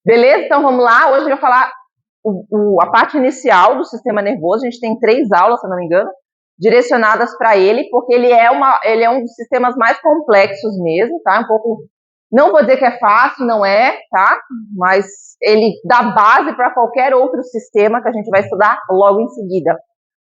Beleza? Então vamos lá. Hoje eu vou falar a parte inicial do sistema nervoso. A gente tem 3 aulas, se eu não me engano, direcionadas para ele, porque ele é um dos sistemas mais complexos mesmo, tá? Um pouco, não vou dizer que é fácil, não é, tá? Mas ele dá base para qualquer outro sistema que a gente vai estudar logo em seguida.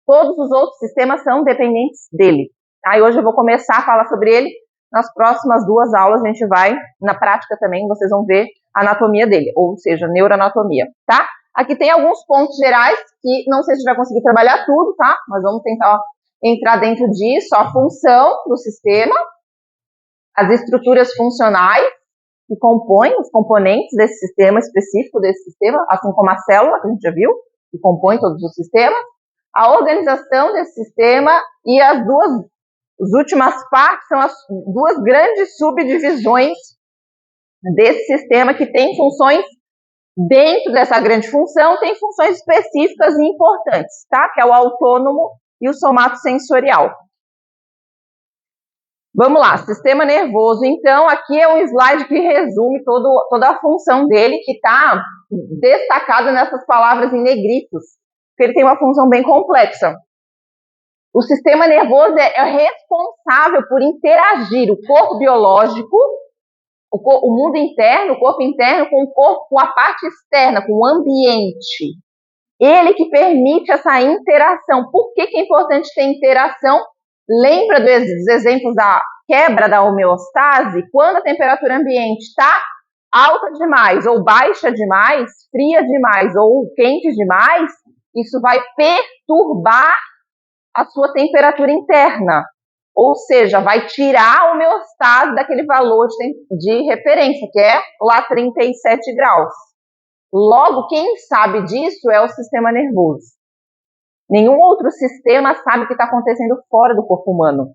Todos os outros sistemas são dependentes dele. Aí hoje eu vou começar a falar sobre ele. Nas próximas 2 aulas a gente vai, na prática também, vocês vão ver a anatomia dele, ou seja, neuroanatomia, tá? Aqui tem alguns pontos gerais que não sei se a gente vai conseguir trabalhar tudo, tá? Mas vamos tentar entrar dentro disso, a função do sistema, as estruturas funcionais que compõem os componentes desse sistema específico desse sistema, assim como a célula, que a gente já viu, que compõe todos os sistemas, a organização desse sistema e as últimas partes são as 2 grandes subdivisões desse sistema que tem funções dentro dessa grande função, tem funções específicas e importantes, tá? Que é o autônomo e o somatosensorial. Vamos lá, sistema nervoso. Então, aqui é um slide que resume toda a função dele, que está destacada nessas palavras em negritos, porque ele tem uma função bem complexa. O sistema nervoso é responsável por interagir o corpo biológico, o mundo interno, o corpo interno, com a parte externa, com o ambiente. Ele que permite essa interação. Por que é importante ter interação? Lembra dos exemplos da quebra da homeostase? Quando a temperatura ambiente está alta demais, ou baixa demais, fria demais, ou quente demais, isso vai perturbar a sua temperatura interna. Ou seja, vai tirar a homeostase daquele valor de referência, que é lá 37 graus. Logo, quem sabe disso é o sistema nervoso. Nenhum outro sistema sabe o que está acontecendo fora do corpo humano.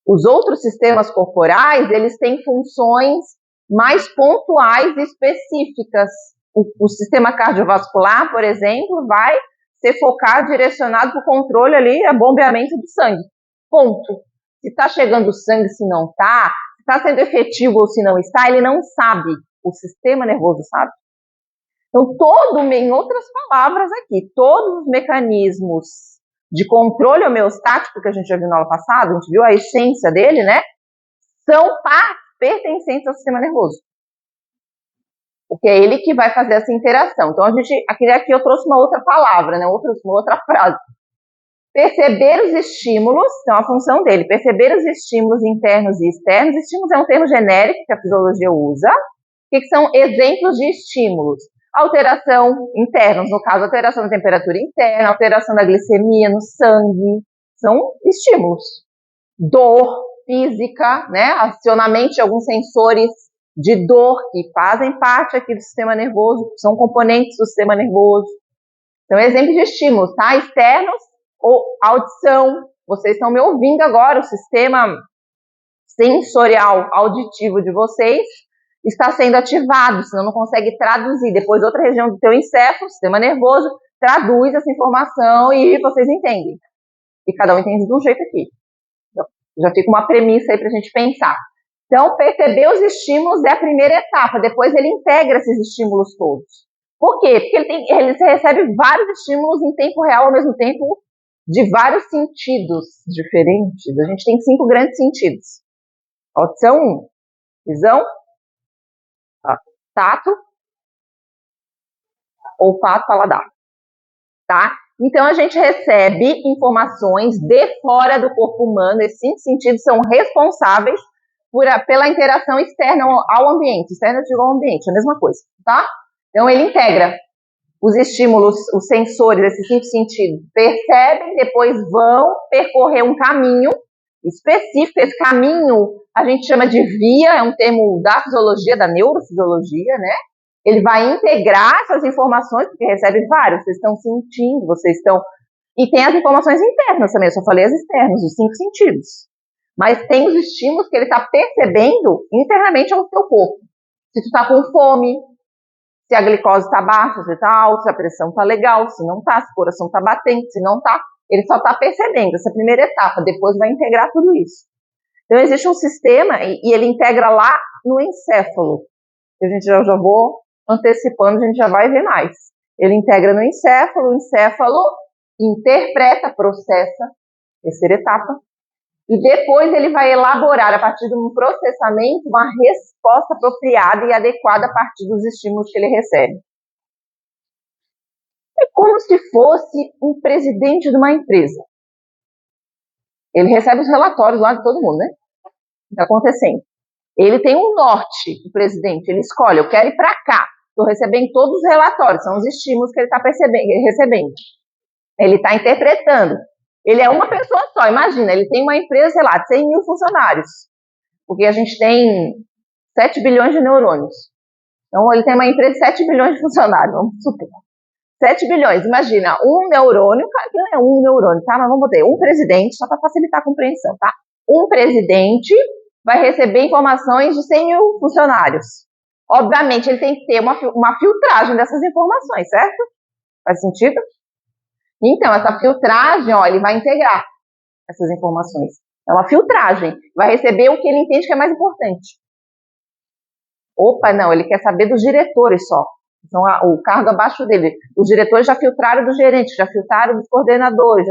Os outros sistemas corporais, eles têm funções mais pontuais e específicas. O sistema cardiovascular, por exemplo, vai ser focado, direcionado para o controle ali, a bombeamento do sangue. Ponto. Se está chegando sangue, se não está, se está sendo efetivo ou se não está, ele não sabe. O sistema nervoso sabe. Então, em outras palavras aqui, todos os mecanismos de controle homeostático que a gente já viu na aula passada, a gente viu a essência dele, né? São pertencentes ao sistema nervoso. Porque é ele que vai fazer essa interação. Então, aqui eu trouxe uma outra palavra, né? Uma outra frase. Perceber os estímulos, então a função dele, perceber os estímulos internos e externos. Estímulos é um termo genérico que a fisiologia usa. O que são exemplos de estímulos? Alteração internos, no caso, alteração da temperatura interna, alteração da glicemia no sangue, são estímulos. Dor física, né? Acionamento de alguns sensores de dor que fazem parte aqui do sistema nervoso, são componentes do sistema nervoso. Então, exemplo de estímulos, tá? Externos, ou audição. Vocês estão me ouvindo agora, o sistema sensorial auditivo de vocês está sendo ativado, senão não consegue traduzir. Depois, outra região do teu encéfalo, sistema nervoso, traduz essa informação e vocês entendem. E cada um entende de um jeito aqui. Então, já fica uma premissa aí para a gente pensar. Então, perceber os estímulos é a primeira etapa. Depois, ele integra esses estímulos todos. Por quê? Porque ele recebe vários estímulos em tempo real, ao mesmo tempo, de vários sentidos diferentes. A gente tem 5 grandes sentidos. Audição 1, visão, tato, olfato, paladar, tá? Então, a gente recebe informações de fora do corpo humano, esses 5 sentidos são responsáveis pela interação externa ao ambiente, externa ao ambiente, a mesma coisa, tá? Então, ele integra os estímulos, os sensores, esses 5 sentidos, percebem, depois vão percorrer um caminho específico. Esse caminho a gente chama de via, é um termo da fisiologia, da neurofisiologia, né? Ele vai integrar essas informações, porque recebe vários, vocês estão sentindo, vocês estão... E tem as informações internas também, eu só falei as externas, os 5 sentidos. Mas tem os estímulos que ele está percebendo internamente ao teu corpo. Se tu está com fome, se a glicose está baixa, se está alta, se a pressão está legal, se não está, se o coração está batendo, se não está. Ele só está percebendo essa primeira etapa, depois vai integrar tudo isso. Então, existe um sistema e ele integra lá no encéfalo. A gente já vou antecipando, a gente já vai ver mais. Ele integra no encéfalo, o encéfalo interpreta, processa, terceira etapa, e depois ele vai elaborar, a partir de um processamento, uma resposta apropriada e adequada a partir dos estímulos que ele recebe. É como se fosse um presidente de uma empresa. Ele recebe os relatórios lá de todo mundo, né? O que está acontecendo. Ele tem um norte, o presidente, ele escolhe, eu quero ir para cá. Estou recebendo todos os relatórios, são os estímulos que ele está recebendo. Ele está interpretando. Ele é uma pessoa só, imagina, ele tem uma empresa, sei lá, de 100 mil funcionários, porque a gente tem 7 bilhões de neurônios. Então, ele tem uma empresa de 7 bilhões de funcionários, vamos supor. 7 bilhões, imagina, um neurônio, claro que não é um neurônio, tá? Mas vamos ter um presidente, só para facilitar a compreensão, tá? Um presidente vai receber informações de 100 mil funcionários. Obviamente, ele tem que ter uma filtragem dessas informações, certo? Faz sentido? Então, essa filtragem, ó, ele vai integrar essas informações. É uma filtragem. Vai receber o que ele entende que é mais importante. Opa, não, ele quer saber dos diretores só. Então, o cargo abaixo dele. Os diretores já filtraram do gerente, já filtraram dos coordenadores,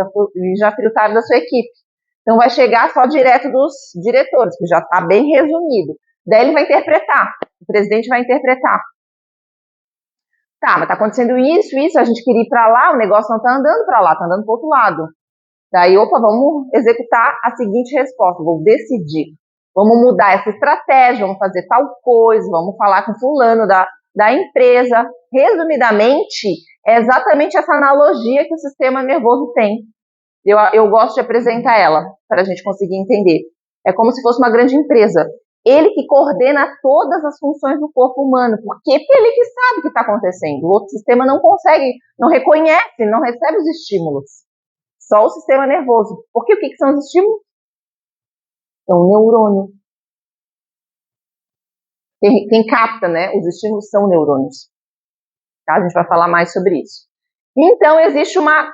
já filtraram da sua equipe. Então, vai chegar só direto dos diretores, que já está bem resumido. Daí ele vai interpretar. O presidente vai interpretar. Tá, mas está acontecendo isso, a gente queria ir para lá, o negócio não está andando para lá, está andando para o outro lado. Daí, opa, vamos executar a seguinte resposta, vou decidir. Vamos mudar essa estratégia, vamos fazer tal coisa, vamos falar com fulano da empresa. Resumidamente, é exatamente essa analogia que o sistema nervoso tem. Eu gosto de apresentar ela, para a gente conseguir entender. É como se fosse uma grande empresa. Ele que coordena todas as funções do corpo humano. Por quê? Porque ele que sabe o que está acontecendo. O outro sistema não consegue, não reconhece, não recebe os estímulos. Só o sistema nervoso. Porque o que são os estímulos? É um neurônio. Quem capta, né? Os estímulos são neurônios. Tá? A gente vai falar mais sobre isso. Então, existe uma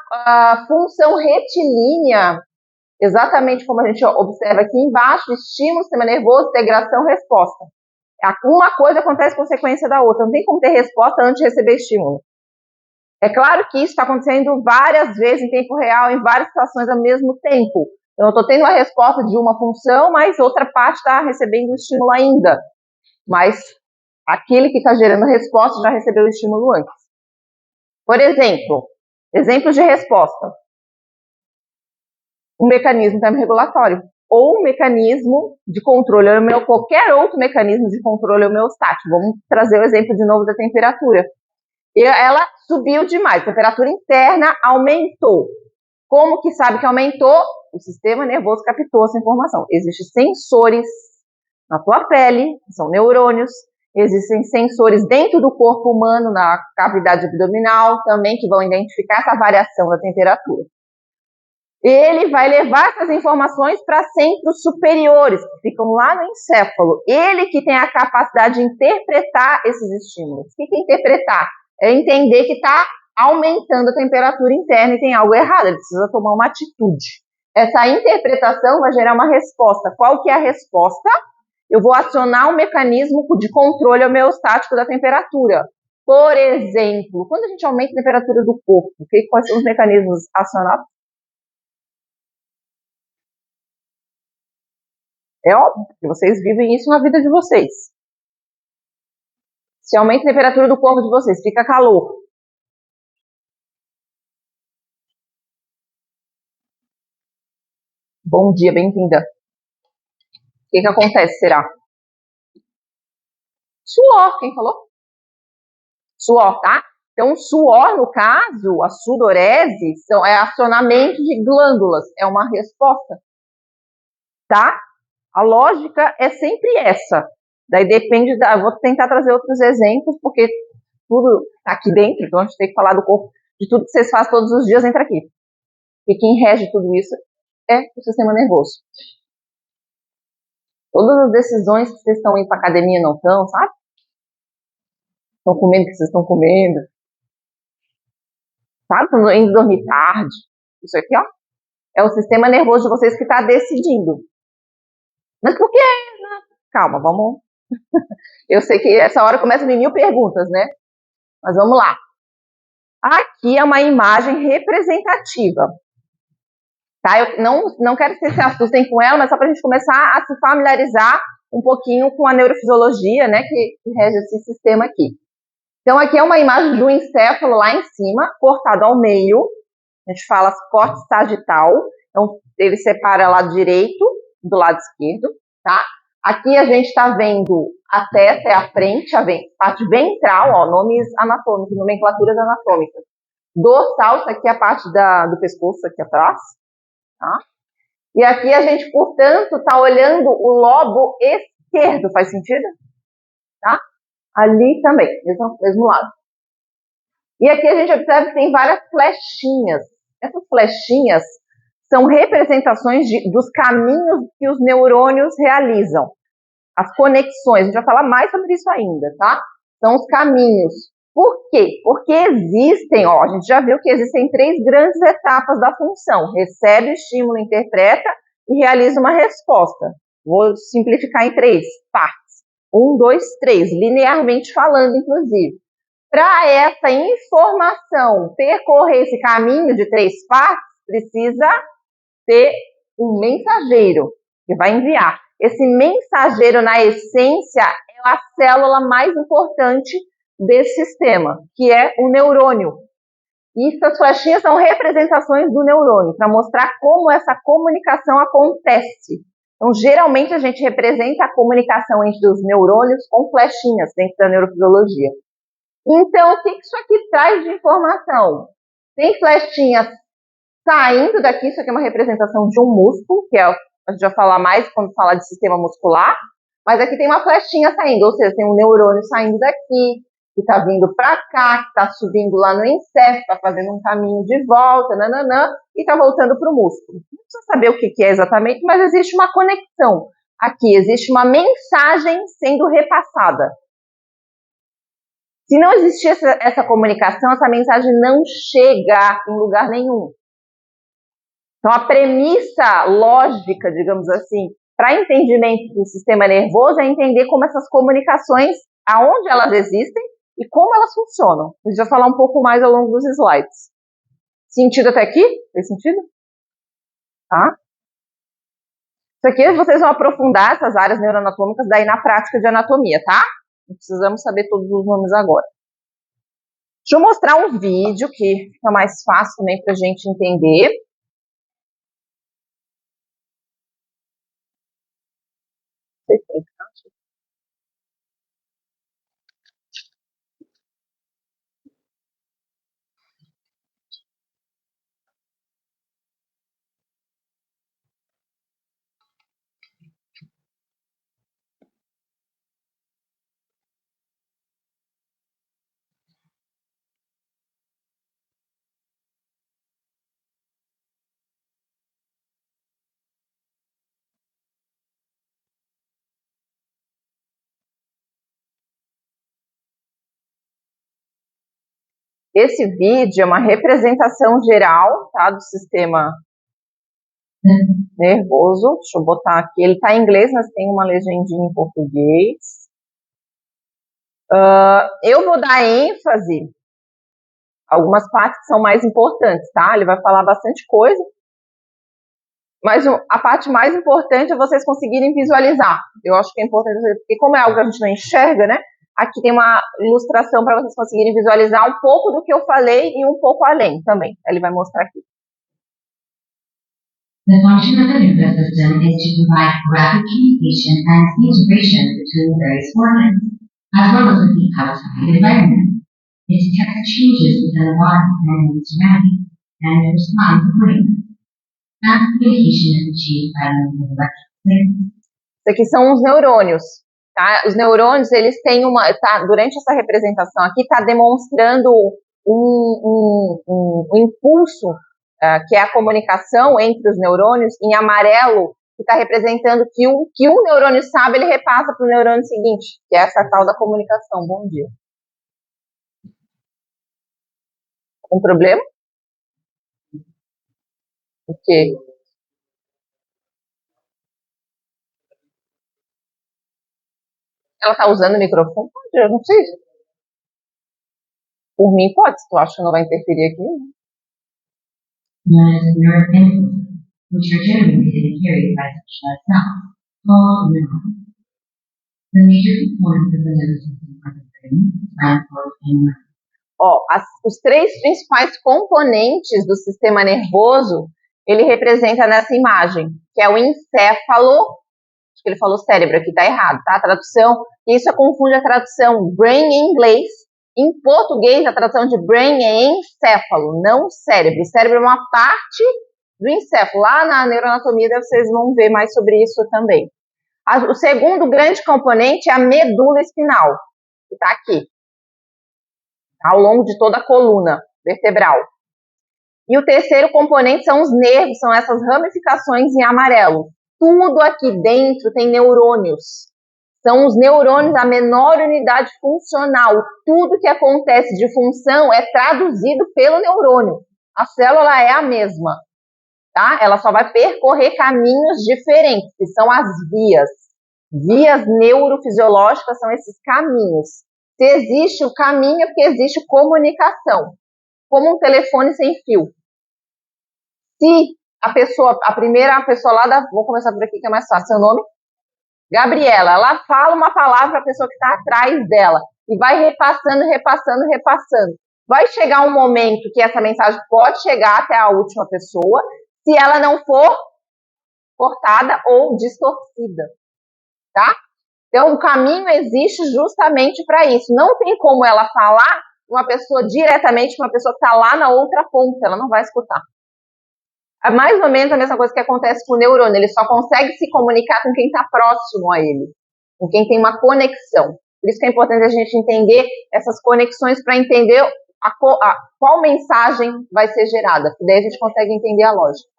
função retilínea, exatamente como a gente observa aqui embaixo, estímulo, sistema nervoso, integração, resposta. Uma coisa acontece consequência da outra, não tem como ter resposta antes de receber estímulo. É claro que isso está acontecendo várias vezes em tempo real, em várias situações ao mesmo tempo. Então, eu estou tendo uma resposta de uma função, mas outra parte está recebendo o estímulo ainda. Mas aquele que está gerando a resposta já recebeu o estímulo antes. Por exemplo, exemplos de resposta. Um mecanismo termorregulatório ou um mecanismo de controle, qualquer outro mecanismo de controle homeostático. Vamos trazer o exemplo de novo da temperatura. Ela subiu demais, a temperatura interna aumentou. Como que sabe que aumentou? O sistema nervoso captou essa informação. Existem sensores na tua pele, que são neurônios. Existem sensores dentro do corpo humano, na cavidade abdominal também, que vão identificar essa variação da temperatura. Ele vai levar essas informações para centros superiores, que ficam lá no encéfalo. Ele que tem a capacidade de interpretar esses estímulos. O que é interpretar? É entender que está aumentando a temperatura interna e tem algo errado, ele precisa tomar uma atitude. Essa interpretação vai gerar uma resposta. Qual que é a resposta? Eu vou acionar um mecanismo de controle homeostático da temperatura. Por exemplo, quando a gente aumenta a temperatura do corpo, quais são os mecanismos acionados? É óbvio que vocês vivem isso na vida de vocês. Se aumenta a temperatura do corpo de vocês, fica calor. Bom dia, bem-vinda. O que acontece, será? Suor, quem falou? Suor, tá? Então, suor, no caso, a sudorese, é acionamento de glândulas, é uma resposta, tá? A lógica é sempre essa. Daí depende vou tentar trazer outros exemplos, porque tudo tá aqui dentro, então a gente tem que falar do corpo, de tudo que vocês fazem todos os dias, entra aqui. E quem rege tudo isso é o sistema nervoso. Todas as decisões que vocês estão indo para academia não estão, sabe? Estão comendo o que vocês estão comendo. Sabe? Estão indo dormir tarde. Isso aqui, ó, é o sistema nervoso de vocês que está decidindo. Mas por quê? Calma, vamos Eu sei que essa hora começa a vir 1000 perguntas, né? Mas vamos lá. Aqui é uma imagem representativa. Tá? Eu não quero que vocês se assustem com ela, mas só para a gente começar a se familiarizar um pouquinho com a neurofisiologia, né, que rege esse sistema aqui. Então, aqui é uma imagem do encéfalo lá em cima, cortado ao meio. A gente fala corte sagital. Então, ele separa lado direito do lado esquerdo, tá? Aqui a gente está vendo a testa, é a frente, a parte ventral, ó, nomes anatômicos, nomenclaturas anatômicas. Dorsal, isso aqui é a parte do pescoço aqui atrás, tá? E aqui a gente, portanto, está olhando o lobo esquerdo, faz sentido? Tá? Ali também, mesmo lado. E aqui a gente observa que tem várias flechinhas. Essas flechinhas são representações dos caminhos que os neurônios realizam. As conexões, a gente vai falar mais sobre isso ainda, tá? São os caminhos. Por quê? Porque existem, ó, a gente já viu que existem 3 grandes etapas da função. Recebe o estímulo, interpreta e realiza uma resposta. Vou simplificar em 3 partes. 1, 2, 3, linearmente falando, inclusive. Para essa informação percorrer esse caminho de 3 partes, precisa ter um mensageiro que vai enviar. Esse mensageiro, na essência, é a célula mais importante desse sistema, que é o neurônio. E essas flechinhas são representações do neurônio, para mostrar como essa comunicação acontece. Então, geralmente, a gente representa a comunicação entre os neurônios com flechinhas dentro da neurofisiologia. Então, o que isso aqui traz de informação? Tem flechinhas saindo daqui, isso aqui é uma representação de um músculo, que a gente vai falar mais quando falar de sistema muscular, mas aqui tem uma flechinha saindo, ou seja, tem um neurônio saindo daqui, que está vindo para cá, que está subindo lá no encéfalo, está fazendo um caminho de volta, nananã, e está voltando para o músculo. Não precisa saber o que é exatamente, mas existe uma conexão. Aqui existe uma mensagem sendo repassada. Se não existir essa comunicação, essa mensagem não chega em lugar nenhum. Então, a premissa lógica, digamos assim, para entendimento do sistema nervoso é entender como essas comunicações, aonde elas existem e como elas funcionam. A gente vai falar um pouco mais ao longo dos slides. Sentido até aqui? Fez sentido? Tá? Isso aqui vocês vão aprofundar essas áreas neuroanatômicas daí na prática de anatomia, tá? Não precisamos saber todos os nomes agora. Deixa eu mostrar um vídeo que fica mais fácil também para a gente entender. Esse vídeo é uma representação geral, tá, do sistema nervoso. Deixa eu botar aqui. Ele está em inglês, mas tem uma legendinha em português. Eu vou dar ênfase a algumas partes que são mais importantes, tá? Ele vai falar bastante coisa. Mas a parte mais importante é vocês conseguirem visualizar. Eu acho que é importante, porque como é algo que a gente não enxerga, né? Aqui tem uma ilustração para vocês conseguirem visualizar um pouco do que eu falei e um pouco além também. Ele vai mostrar aqui. The function of the nervous system is to provide rapid communication and integration between various organs, as well as with the outside environment. It detects changes within the body and its surroundings, and it responds accordingly. Fast communication is achieved by moving electrical signals. Isso aqui são os neurônios, tá? Os neurônios, eles têm durante essa representação aqui, está demonstrando um impulso, que é a comunicação entre os neurônios, em amarelo, que está representando que um neurônio sabe, ele repassa para o neurônio seguinte, que é essa tal da comunicação. Bom dia. Um problema? O quê? Ela tá usando o microfone? Pode, eu não sei. Por mim, pode, se tu acha que não vai interferir aqui. Known as nerve impulses, which are generated and carried by such blood cells, called neurons. The major components of the nervous system are the brain, spinal cord, and mind. Ó, os três principais componentes do sistema nervoso, ele representa nessa imagem, que é o encéfalo, acho que ele falou cérebro aqui, tá errado, tá? A tradução, isso confunde a tradução brain em inglês. Em português, a tradução de brain é encéfalo, não cérebro. O cérebro é uma parte do encéfalo. Lá na neuroanatomia vocês vão ver mais sobre isso também. O segundo grande componente é a medula espinal, que está aqui, ao longo de toda a coluna vertebral. E o terceiro componente são os nervos, são essas ramificações em amarelo. Tudo aqui dentro tem neurônios. São os neurônios a menor unidade funcional. Tudo que acontece de função é traduzido pelo neurônio. A célula é a mesma, tá? Ela só vai percorrer caminhos diferentes, que são as vias. Vias neurofisiológicas são esses caminhos. Se existe o caminho, é porque existe comunicação, como um telefone sem fio. Se a primeira pessoa lá vou começar por aqui que é mais fácil, seu nome? Gabriela, ela fala uma palavra para a pessoa que está atrás dela e vai repassando. Vai chegar um momento que essa mensagem pode chegar até a última pessoa, se ela não for cortada ou distorcida, tá? Então, o caminho existe justamente para isso. Não tem como ela falar uma pessoa diretamente com uma pessoa que está lá na outra ponta, ela não vai escutar. É mais ou menos a mesma coisa que acontece com o neurônio, ele só consegue se comunicar com quem está próximo a ele, com quem tem uma conexão. Por isso que é importante a gente entender essas conexões para entender qual mensagem vai ser gerada, que daí a gente consegue entender a lógica.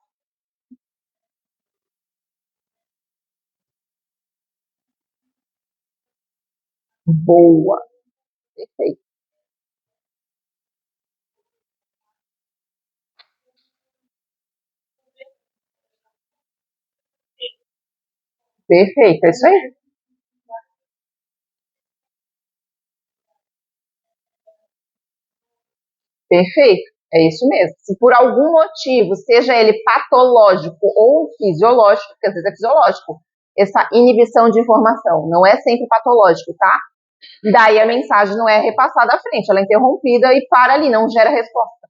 Boa. Perfeito. Perfeito, é isso aí. Perfeito, é isso mesmo. Se por algum motivo, seja ele patológico ou fisiológico, porque às vezes é fisiológico, essa inibição de informação não é sempre patológico, tá? Daí a mensagem não é repassada à frente, ela é interrompida e para ali, não gera resposta.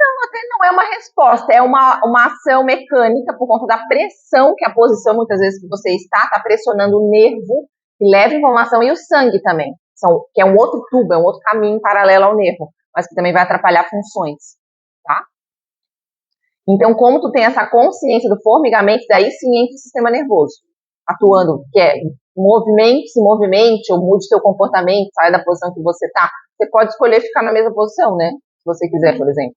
Não, até não é uma resposta, é uma ação mecânica por conta da pressão, que a posição, muitas vezes, que você está pressionando o nervo, que leva informação, e o sangue também, que é um outro tubo, é um outro caminho paralelo ao nervo, mas que também vai atrapalhar funções, tá? Então, como tu tem essa consciência do formigamento, daí sim entra o sistema nervoso, atuando, que é se movimente, ou mude seu comportamento, saia da posição que você está. Você pode escolher ficar na mesma posição, né? Se você quiser, por exemplo.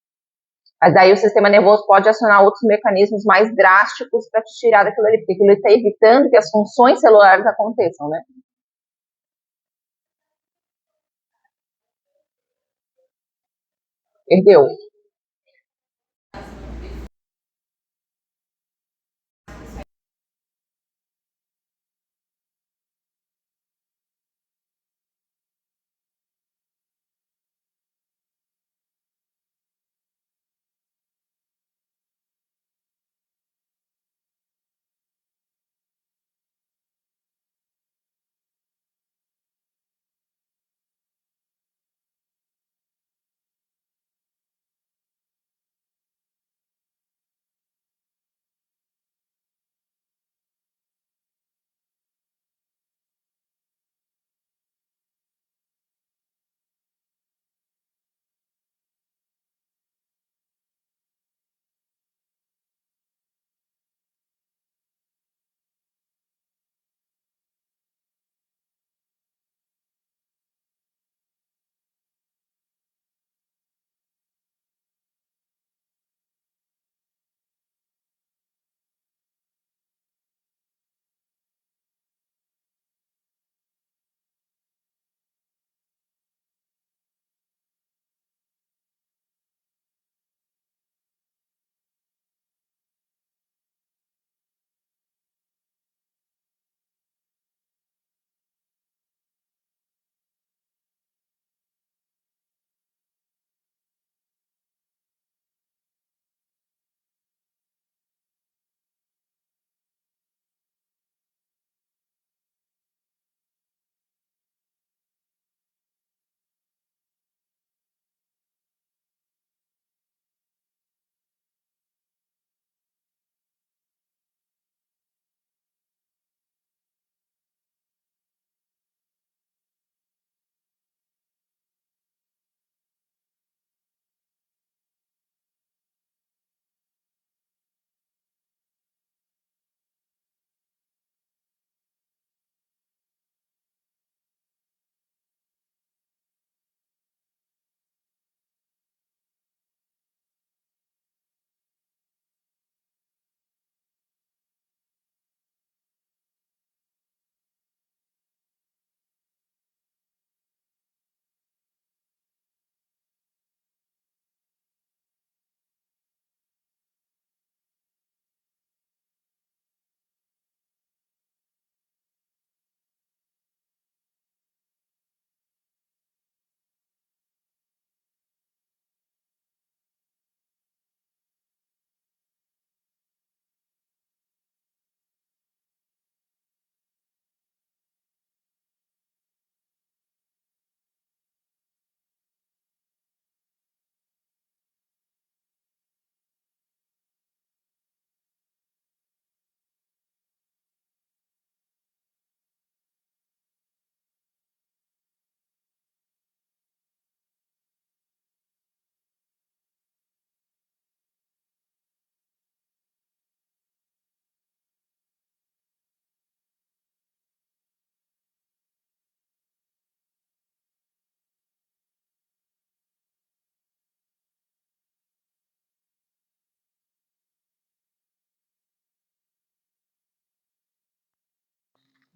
Mas daí o sistema nervoso pode acionar outros mecanismos mais drásticos para te tirar daquilo ali, porque aquilo está evitando que as funções celulares aconteçam, né? Perdeu.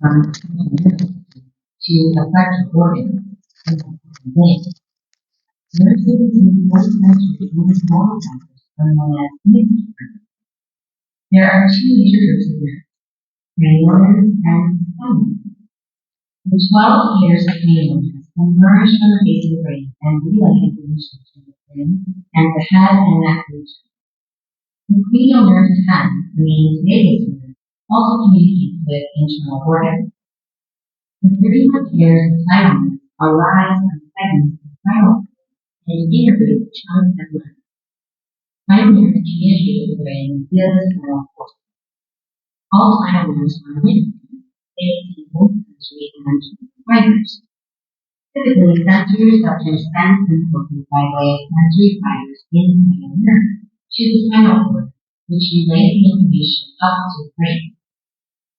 from the to affect the organ and the brain. Nerves in most countries use motor centers are known as hemispheres. There are two major groups of nerves, cranial nerves and spinal nerves. The 12 pairs of cranial nerves emerge from the base of the brain and relay information to the brain and the head and neck region. The cranial nerve to head, the main vagus nerve, also communicates with internal organs. The 31 pairs of spinal nerves arise from segments of the spinal cord and innervate the trunk and limb. Spinal nerves communicate with the brain via the spinal cord. All spinal nerves are linked. They contain both sensory and fibers. Typically, sensory receptors send impulses by way of sensory fibers in the spinal nerve to the spinal cord, which relays the information up to the brain.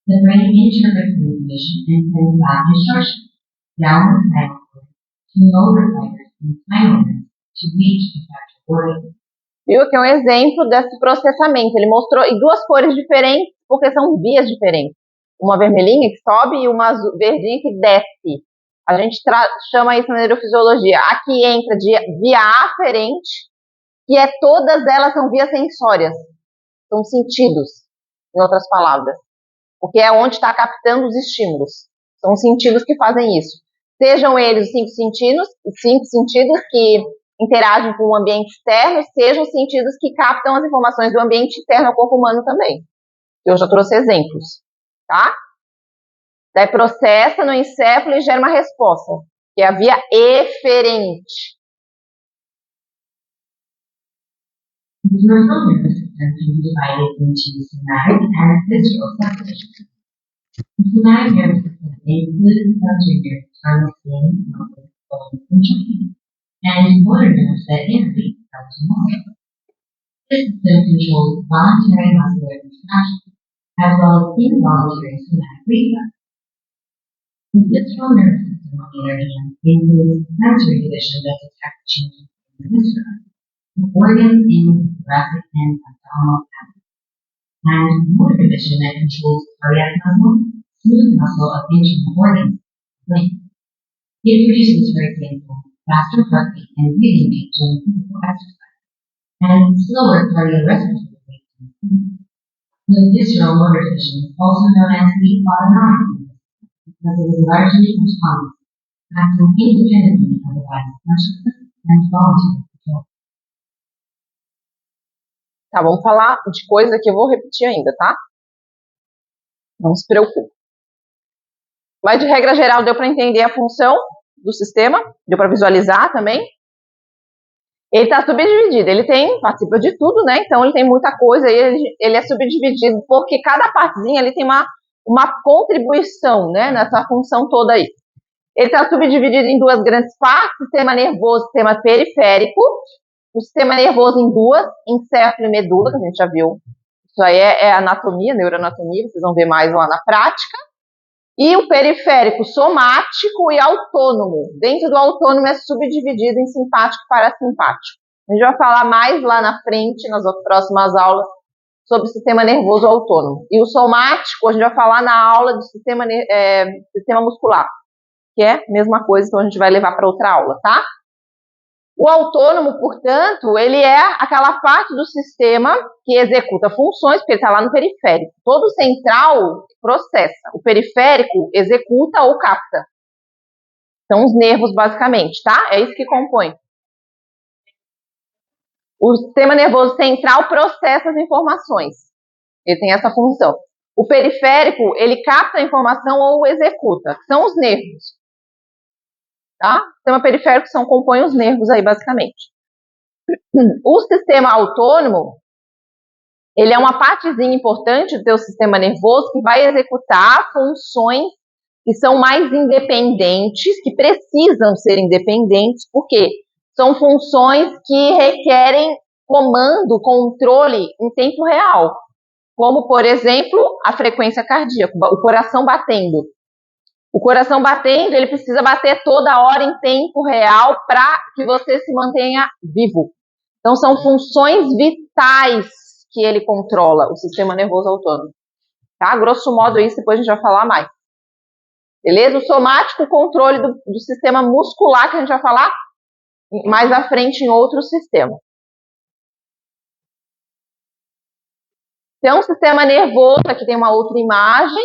The brain interprets the information and sends back instructions down the spinal cord to motor fibers in the spinal nerve to reach the affected organ. Viu? Aqui é um exemplo desse processamento. Ele mostrou em duas cores diferentes, porque são vias diferentes. Uma vermelhinha que sobe e uma verdinha que desce. A gente chama isso na neurofisiologia. Aqui entra de via aferente, que todas elas são vias sensórias. São sentidos, em outras palavras. Porque é onde está captando os estímulos. São os sentidos que fazem isso. Sejam eles os cinco sentidos que interagem com o ambiente externo, sejam os sentidos que captam as informações do ambiente interno ao corpo humano também. Eu já trouxe exemplos, tá? Daí processa no encéfalo e gera uma resposta, que é a via eferente. The peripheral nervous system can be divided into somatic and visceral subdivisions. The somatic nervous system includes the sensory nerves from the skin, muscles, bones, and joints, and motor nerves that innervate skeletal muscle. This system controls voluntary muscular contraction, as well as involuntary somatic reflex. The visceral nervous system, on the other hand, includes the sensory division that detects changes in the viscera, the organs in the thoracic and abdominal cavities, and the motor division that controls cardiac muscle, smooth muscle of internal organs, limbs. It produces, for example, faster heart rate and breathing rate during physical exercise, and slower cardiorespiratory rate. The visceral motor division, also known as the autonomic nervous system, because it is largely autonomous, acting independently of the body's consciousness and voluntary control. Tá, vamos falar de coisa que eu vou repetir ainda, tá? Não se preocupe. Mas, de regra geral, deu para entender a função do sistema? Deu para visualizar também? Ele está subdividido, ele participa de tudo, né? Então, ele tem muita coisa, e ele é subdividido porque cada partezinha ali tem uma contribuição, né? Nessa função toda aí. Ele está subdividido em duas grandes partes, sistema nervoso e sistema periférico. O sistema nervoso em duas, encéfalo e medula, que a gente já viu. Isso aí é anatomia, neuroanatomia, vocês vão ver mais lá na prática. E o periférico somático e autônomo. Dentro do autônomo é subdividido em simpático e parasimpático. A gente vai falar mais lá na frente, nas próximas aulas, sobre o sistema nervoso autônomo. E o somático, a gente vai falar na aula do sistema muscular, que é a mesma coisa, então a gente vai levar para outra aula, tá? O autônomo, portanto, ele é aquela parte do sistema que executa funções, porque ele está lá no periférico. Todo central processa, o periférico executa ou capta. São os nervos, basicamente, tá? É isso que compõe. O sistema nervoso central processa as informações. Ele tem essa função. O periférico, ele capta a informação ou executa. São os nervos. Tá? O sistema periférico compõe os nervos aí, basicamente. O sistema autônomo, ele é uma partezinha importante do teu sistema nervoso que vai executar funções que são mais independentes, que precisam ser independentes, porque são funções que requerem comando, controle em tempo real. Como, por exemplo, a frequência cardíaca, o coração batendo. O coração batendo, ele precisa bater toda hora em tempo real para que você se mantenha vivo. Então, são funções vitais que ele controla, o sistema nervoso autônomo. Tá? Grosso modo, isso depois a gente vai falar mais. Beleza? O somático, o controle do sistema muscular, que a gente vai falar mais à frente em outro sistema. Então, o sistema nervoso, aqui tem uma outra imagem,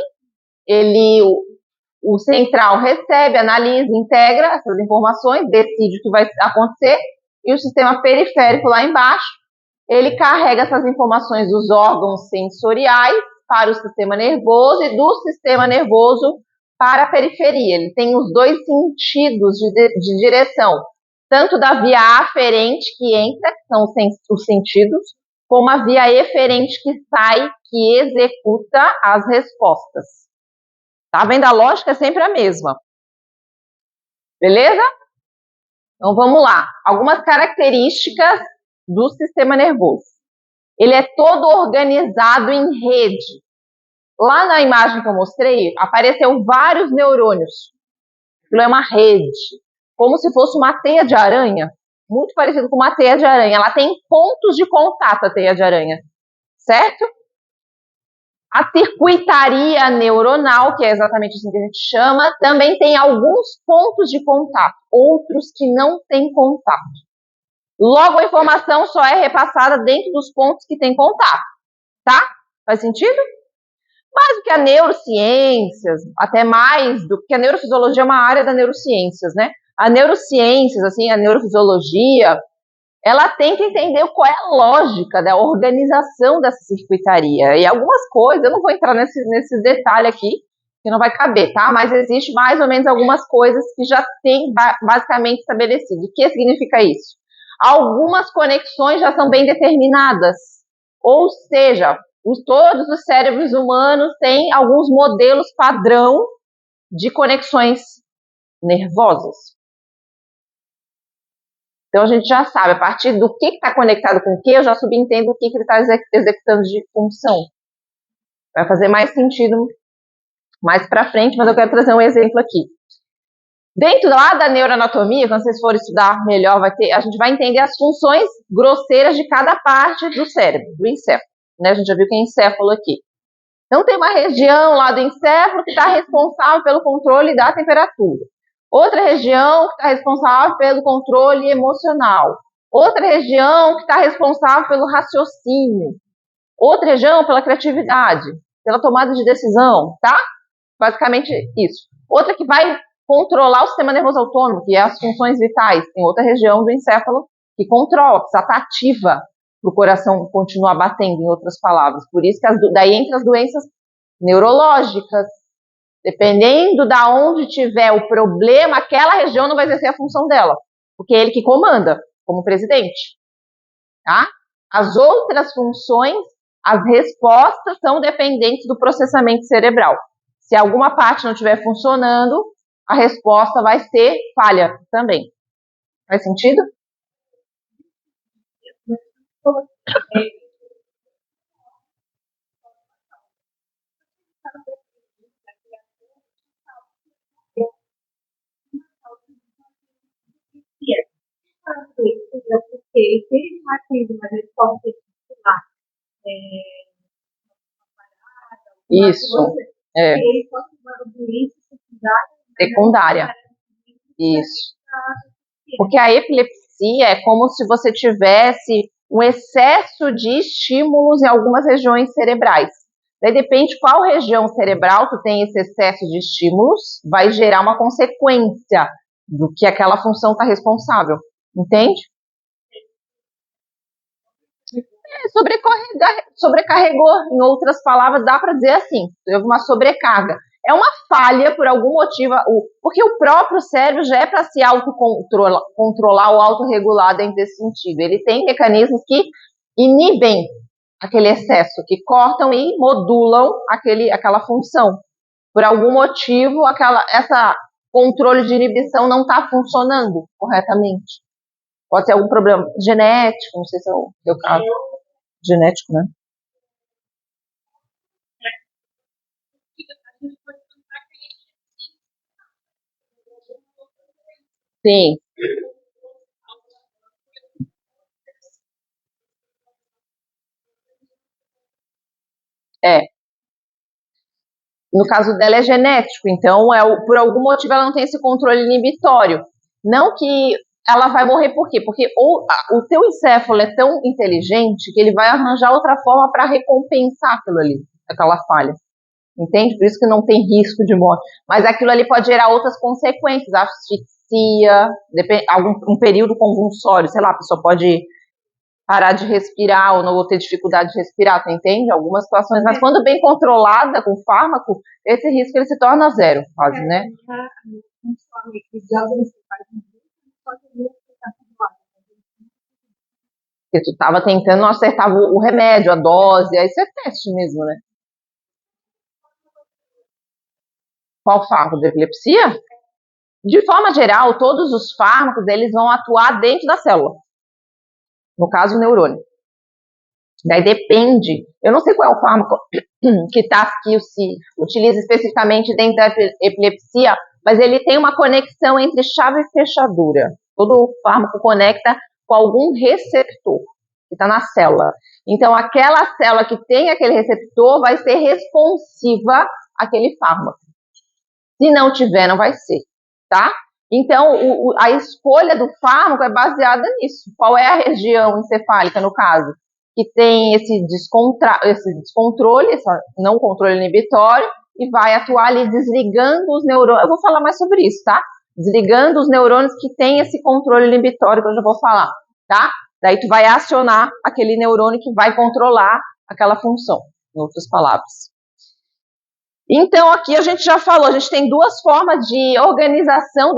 o central recebe, analisa, integra essas informações, decide o que vai acontecer, e o sistema periférico lá embaixo, ele carrega essas informações dos órgãos sensoriais para o sistema nervoso e do sistema nervoso para a periferia. Ele tem os dois sentidos de direção, tanto da via aferente que entra, que são os sentidos, como a via eferente que sai, que executa as respostas. Tá vendo? A lógica é sempre a mesma. Beleza? Então vamos lá. Algumas características do sistema nervoso. Ele é todo organizado em rede. Lá na imagem que eu mostrei, apareceu vários neurônios. Aquilo é uma rede, como se fosse uma teia de aranha, muito parecido com uma teia de aranha. Ela tem pontos de contato, a teia de aranha, certo? A circuitaria neuronal, que é exatamente assim que a gente chama, também tem alguns pontos de contato, outros que não têm contato. Logo, a informação só é repassada dentro dos pontos que tem contato, tá? Faz sentido? Mais do que a neurociências, até mais do que a neurofisiologia é uma área da neurociências, né? A neurociências, assim, a neurofisiologia, ela tenta entender qual é a lógica da organização dessa circuitaria. E algumas coisas, eu não vou entrar nesse detalhe aqui, que não vai caber, tá? Mas existe mais ou menos algumas coisas que já tem basicamente estabelecido. O que significa isso? Algumas conexões já são bem determinadas. Ou seja, todos os cérebros humanos têm alguns modelos padrão de conexões nervosas. Então a gente já sabe, a partir do que está conectado com o que, eu já subentendo o que ele está executando de função. Vai fazer mais sentido mais para frente, mas eu quero trazer um exemplo aqui. Dentro lá da neuroanatomia, quando vocês forem estudar melhor, a gente vai entender as funções grosseiras de cada parte do cérebro, do encéfalo. Né? A gente já viu que é encéfalo aqui. Então tem uma região lá do encéfalo que está responsável pelo controle da temperatura. Outra região que está responsável pelo controle emocional. Outra região que está responsável pelo raciocínio. Outra região pela criatividade, pela tomada de decisão, tá? Basicamente isso. Outra que vai controlar o sistema nervoso autônomo, que é as funções vitais. Tem outra região do encéfalo que controla, que está ativa para o coração continuar batendo, em outras palavras. Por isso que daí entra as doenças neurológicas. Dependendo da onde tiver o problema, aquela região não vai exercer a função dela, porque é ele que comanda, como presidente. Tá? As outras funções, as respostas são dependentes do processamento cerebral. Se alguma parte não estiver funcionando, a resposta vai ser falha também. Faz sentido? Porque se ele está tendo uma resposta Isso. É. Secundária. Isso. Porque a epilepsia é como se você tivesse um excesso de estímulos em algumas regiões cerebrais. Daí depende qual região cerebral tu tem esse excesso de estímulos, vai gerar uma consequência do que aquela função está responsável. Entende? Sobrecarregou, em outras palavras, dá para dizer assim, teve uma sobrecarga. É uma falha por algum motivo, porque o próprio cérebro já é para se autocontrolar ou autorregular dentro desse sentido. Ele tem mecanismos que inibem aquele excesso, que cortam e modulam aquela função. Por algum motivo, essa controle de inibição não está funcionando corretamente. Pode ser algum problema genético, não sei se é o seu caso. Genético, né? Sim. É. No caso dela é genético, então por algum motivo ela não tem esse controle inibitório. Não que ela vai morrer por quê? Porque o teu encéfalo é tão inteligente que ele vai arranjar outra forma para recompensar aquilo ali, aquela falha. Entende? Por isso que não tem risco de morte. Mas aquilo ali pode gerar outras consequências, asfixia, um período convulsório, sei lá, a pessoa pode parar de respirar ou não ter dificuldade de respirar, tu entende? Algumas situações, mas quando bem controlada com fármaco, esse risco ele se torna zero, quase, né? Porque tu estava tentando acertar o remédio, a dose, aí isso é teste mesmo, né? Qual fármaco de epilepsia? De forma geral, todos os fármacos eles vão atuar dentro da célula. No caso, o neurônio. Daí depende, eu não sei qual é o fármaco que se utiliza especificamente dentro da epilepsia, mas ele tem uma conexão entre chave e fechadura. Todo fármaco conecta com algum receptor que está na célula. Então, aquela célula que tem aquele receptor vai ser responsiva àquele fármaco. Se não tiver, não vai ser, tá? Então, a escolha do fármaco é baseada nisso. Qual é a região encefálica, no caso, que tem esse descontrole, esse não controle inibitório, e vai atuar ali desligando os neurônios. Eu vou falar mais sobre isso, tá? Desligando os neurônios que tem esse controle inibitório, que eu já vou falar, tá? Daí tu vai acionar aquele neurônio que vai controlar aquela função, em outras palavras. Então, aqui a gente já falou, a gente tem duas formas de organização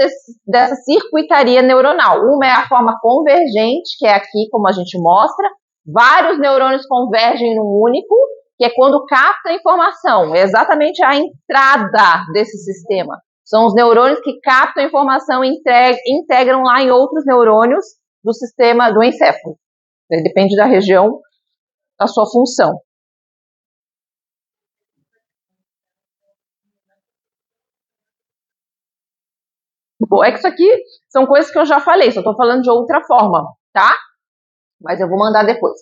dessa circuitaria neuronal. Uma é a forma convergente, que é aqui, como a gente mostra. Vários neurônios convergem num único, que é quando capta a informação. É exatamente a entrada desse sistema. São os neurônios que captam a informação e integram lá em outros neurônios do sistema do encéfalo. Depende da região, da sua função. Bom, é que isso aqui são coisas que eu já falei, só estou falando de outra forma, tá? Mas eu vou mandar depois.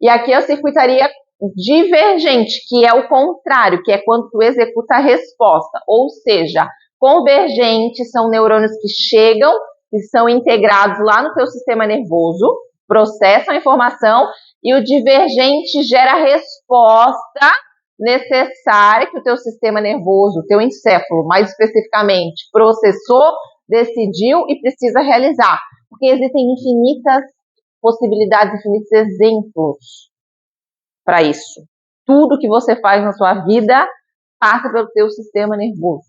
E aqui é a circuitaria divergente, que é o contrário, que é quando tu executa a resposta. Ou seja, convergente são neurônios que chegam e são integrados lá no teu sistema nervoso, processam a informação, e o divergente gera a resposta necessária que o teu sistema nervoso, o teu encéfalo, mais especificamente, processou, decidiu e precisa realizar. Porque existem infinitas possibilidades, infinitos exemplos para isso. Tudo que você faz na sua vida passa pelo teu sistema nervoso.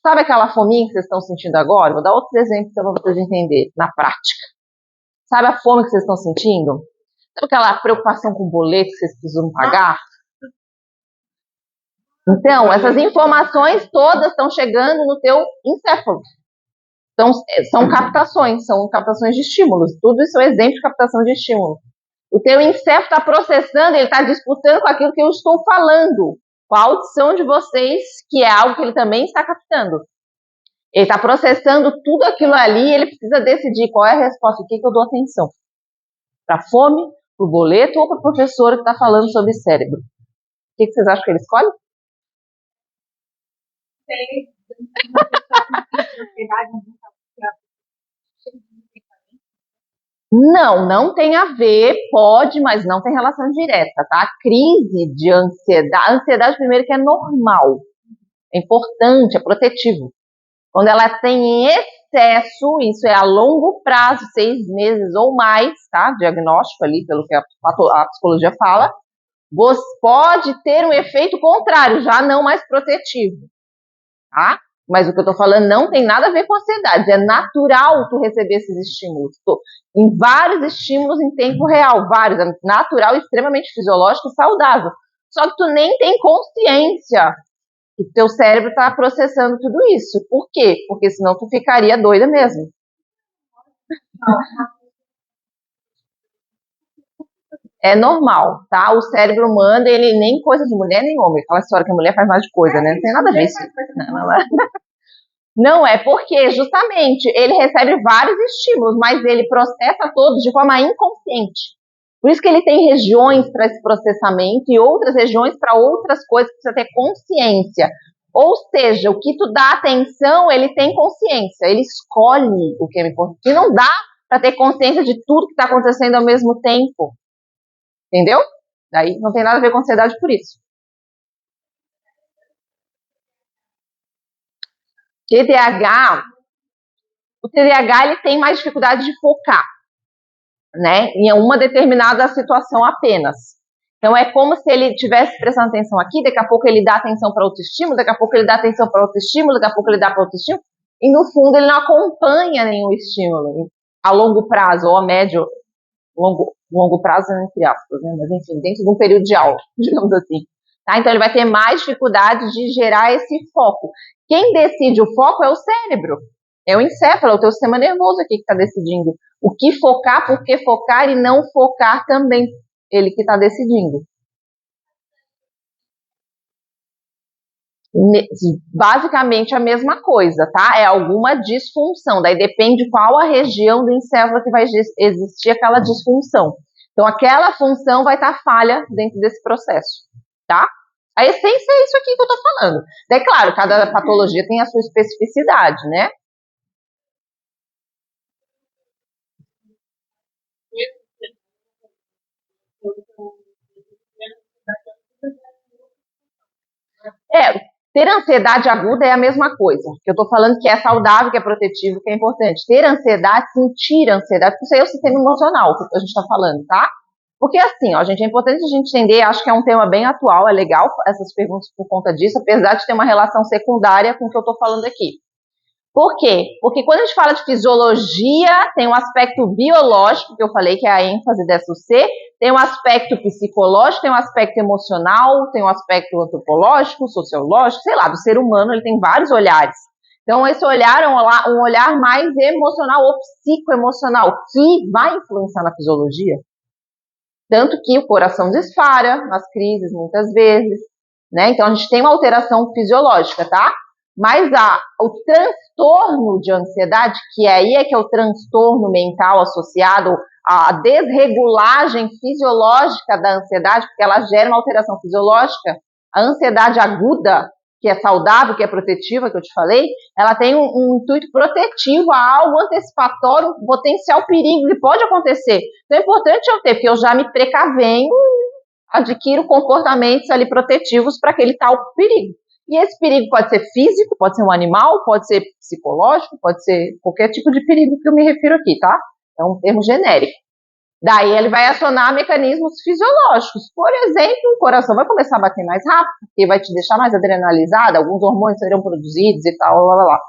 Sabe aquela fominha que vocês estão sentindo agora? Vou dar outros exemplos para vocês entenderem na prática. Sabe a fome que vocês estão sentindo? Sabe aquela preocupação com o boleto que vocês precisam pagar? Então, essas informações todas estão chegando no teu encéfalo. Então, são captações de estímulos. Tudo isso é um exemplo de captação de estímulo. O teu encéfalo está processando, ele está disputando com aquilo que eu estou falando, com a audição de vocês, que é algo que ele também está captando. Ele está processando tudo aquilo ali e ele precisa decidir qual é a resposta, o que eu dou atenção. Para a fome, para o boleto ou para a professora que está falando sobre cérebro. O que vocês acham que ele escolhe? Não tem a ver, pode, mas não tem relação direta, tá? Crise de ansiedade, ansiedade primeiro que é normal, é importante, é protetivo. Quando ela tem em excesso, isso é a longo prazo, 6 meses ou mais, tá? Diagnóstico ali, pelo que a psicologia fala, você pode ter um efeito contrário, já não mais protetivo, tá? Mas o que eu tô falando não tem nada a ver com ansiedade, é natural tu receber esses estímulos, em vários estímulos em tempo real, vários, é natural, extremamente fisiológico e saudável, só que tu nem tem consciência que teu cérebro está processando tudo isso. Por quê? Porque senão tu ficaria doida mesmo. É normal, tá? O cérebro manda, ele nem coisa de mulher nem homem. Aquela história que a mulher faz mais de coisa, né? Não tem nada a ver isso. Não é porque, justamente, ele recebe vários estímulos, mas ele processa todos de forma inconsciente. Por isso que ele tem regiões para esse processamento e outras regiões para outras coisas, precisa ter consciência. Ou seja, o que tu dá atenção, ele tem consciência, ele escolhe o que é importante. E não dá para ter consciência de tudo que está acontecendo ao mesmo tempo. Entendeu? Daí não tem nada a ver com ansiedade por isso. TDAH, o TDAH ele tem mais dificuldade de focar, né, em uma determinada situação apenas. Então é como se ele estivesse prestando atenção aqui, daqui a pouco ele dá atenção para outro estímulo, daqui a pouco ele dá atenção para outro estímulo, daqui a pouco ele dá para outro estímulo, e no fundo ele não acompanha nenhum estímulo a longo prazo ou a médio, longo prazo entre aspas, né, mas enfim, dentro de um período de aula, digamos assim. Tá? Então ele vai ter mais dificuldade de gerar esse foco. Quem decide o foco é o cérebro, é o encéfalo, é o teu sistema nervoso aqui que está decidindo o que focar, por que focar e não focar também, ele que está decidindo. Basicamente a mesma coisa, tá? É alguma disfunção, daí depende qual a região do encéfalo que vai existir aquela disfunção. Então aquela função vai estar falha dentro desse processo, tá? A essência é isso aqui que eu tô falando. Daí, claro, cada patologia tem a sua especificidade, né? Ter ansiedade aguda é a mesma coisa. Que eu tô falando que é saudável, que é protetivo, que é importante. Ter ansiedade, sentir ansiedade, isso aí é o sistema emocional que a gente tá falando, tá? Porque assim, ó, gente, é importante a gente entender, acho que é um tema bem atual, é legal essas perguntas por conta disso, apesar de ter uma relação secundária com o que eu tô falando aqui. Por quê? Porque quando a gente fala de fisiologia, tem um aspecto biológico, que eu falei que é a ênfase dessa UC, tem um aspecto psicológico, tem um aspecto emocional, tem um aspecto antropológico, sociológico, sei lá, do ser humano, ele tem vários olhares. Então, esse olhar é um olhar mais emocional ou psicoemocional, que vai influenciar na fisiologia. Tanto que o coração dispara nas crises, muitas vezes, né? Então, a gente tem uma alteração fisiológica, tá? Mas o transtorno de ansiedade, que aí é que é o transtorno mental associado à desregulagem fisiológica da ansiedade, porque ela gera uma alteração fisiológica, a ansiedade aguda, que é saudável, que é protetiva, que eu te falei, ela tem um intuito protetivo a algo antecipatório, um potencial perigo que pode acontecer. Então é importante eu ter, porque eu já me precavenho, adquiro comportamentos ali protetivos para aquele tal perigo. E esse perigo pode ser físico, pode ser um animal, pode ser psicológico, pode ser qualquer tipo de perigo que eu me refiro aqui, tá? É um termo genérico. Daí ele vai acionar mecanismos fisiológicos. Por exemplo, o coração vai começar a bater mais rápido, porque vai te deixar mais adrenalizado, alguns hormônios serão produzidos e tal, lá, lá, lá.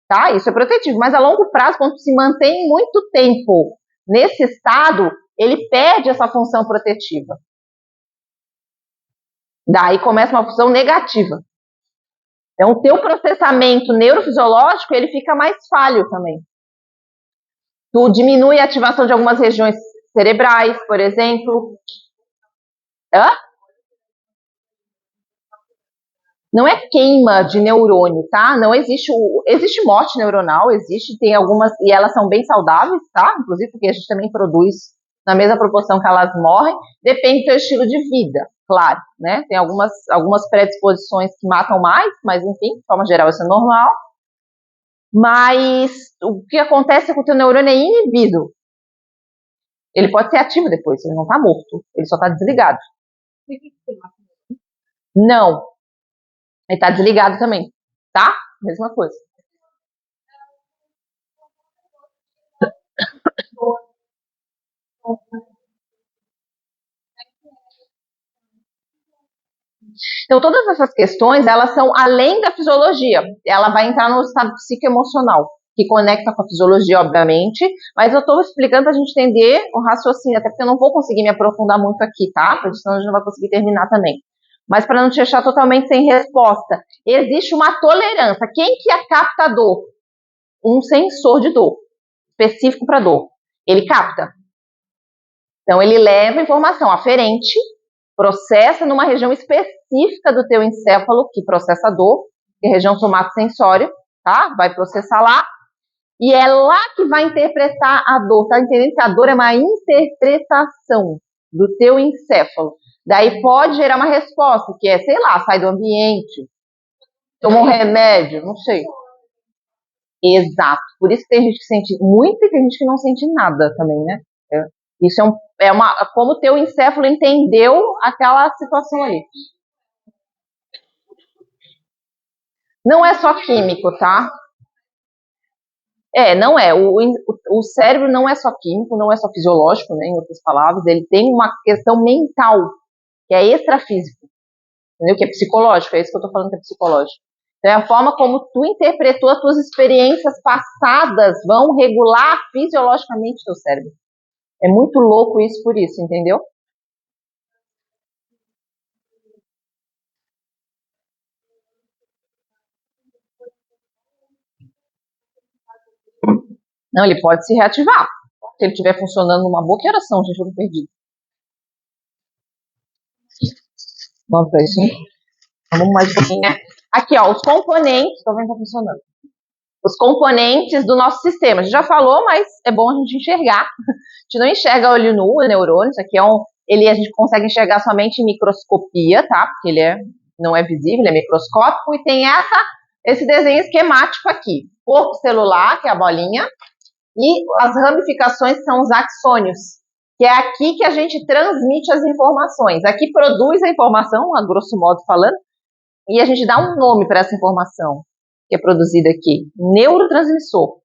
Tá? Isso é protetivo. Mas a longo prazo, quando se mantém muito tempo nesse estado, ele perde essa função protetiva. Daí começa uma função negativa. Então, o teu processamento neurofisiológico, ele fica mais falho também. Tu diminui a ativação de algumas regiões cerebrais, por exemplo. Hã? Não é queima de neurônio, tá? Não existe existe morte neuronal, tem algumas, e elas são bem saudáveis, tá? Inclusive porque a gente também produz na mesma proporção que elas morrem, depende do teu estilo de vida, claro, né? Tem algumas predisposições que matam mais, mas enfim, de forma geral isso é normal. Mas o que acontece é que o teu neurônio é inibido. Ele pode ser ativo depois, ele não tá morto, ele só tá desligado. Não. Ele tá desligado também, tá? Mesma coisa. Então, todas essas questões, elas são além da fisiologia. Ela vai entrar no estado psicoemocional, que conecta com a fisiologia, obviamente, mas eu estou explicando para a gente entender o raciocínio, até porque eu não vou conseguir me aprofundar muito aqui, tá? Porque senão a gente não vai conseguir terminar também. Mas para não te deixar totalmente sem resposta, existe uma tolerância. Quem que capta a dor? Um sensor de dor, específico para dor. Ele capta. Então, ele leva informação aferente, processa numa região específica do teu encéfalo, que processa a dor, que é a região somatosensória, tá? Vai processar lá, e é lá que vai interpretar a dor, tá entendendo que a dor é uma interpretação. do teu encéfalo. Daí pode gerar uma resposta, que é, sei lá, sai do ambiente, toma um remédio, não sei. Exato. Por isso que tem gente que sente muito e tem gente que não sente nada também, né? Isso como o teu encéfalo entendeu aquela situação ali. Não é só químico, tá? Não é. O cérebro não é só químico, não é só fisiológico, né? Em outras palavras, ele tem uma questão mental, que é extrafísico, entendeu? Que é psicológico, é isso que eu tô falando que é psicológico. Então, é a forma como tu interpretou as tuas experiências passadas vão regular fisiologicamente teu cérebro. É muito louco isso por isso, entendeu? Não, ele pode se reativar. Se ele estiver funcionando numa boa, que oração, gente, eu tô perdido. Vamos para isso, hein? Vamos mais um pouquinho, né? Aqui, ó, os componentes, tô vendo que tá funcionando. Os componentes do nosso sistema. A gente já falou, mas é bom a gente enxergar. A gente não enxerga olho nu, o neurônio. Isso aqui a gente consegue enxergar somente em microscopia, tá? Porque ele não é visível, ele é microscópico. E tem esse desenho esquemático aqui. Corpo celular, que é a bolinha. E as ramificações são os axônios, que é aqui que a gente transmite as informações. Aqui produz a informação, a grosso modo falando, e a gente dá um nome para essa informação que é produzida aqui. Neurotransmissor.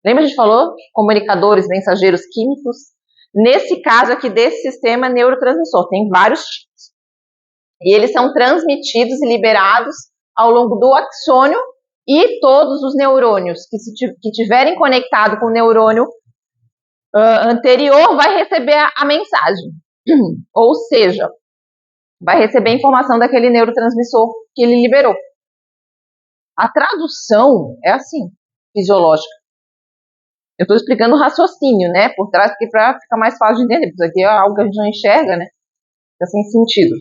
Lembra a gente falou? Comunicadores, mensageiros químicos. Nesse caso aqui desse sistema neurotransmissor, tem vários tipos. E eles são transmitidos e liberados ao longo do axônio, e todos os neurônios que tiverem conectado com o neurônio anterior vai receber a mensagem. Ou seja, vai receber a informação daquele neurotransmissor que ele liberou. A tradução é assim, fisiológica. Eu estou explicando o raciocínio, né, por trás, porque para ficar mais fácil de entender, porque isso aqui é algo que a gente não enxerga, né, fica sem sentido.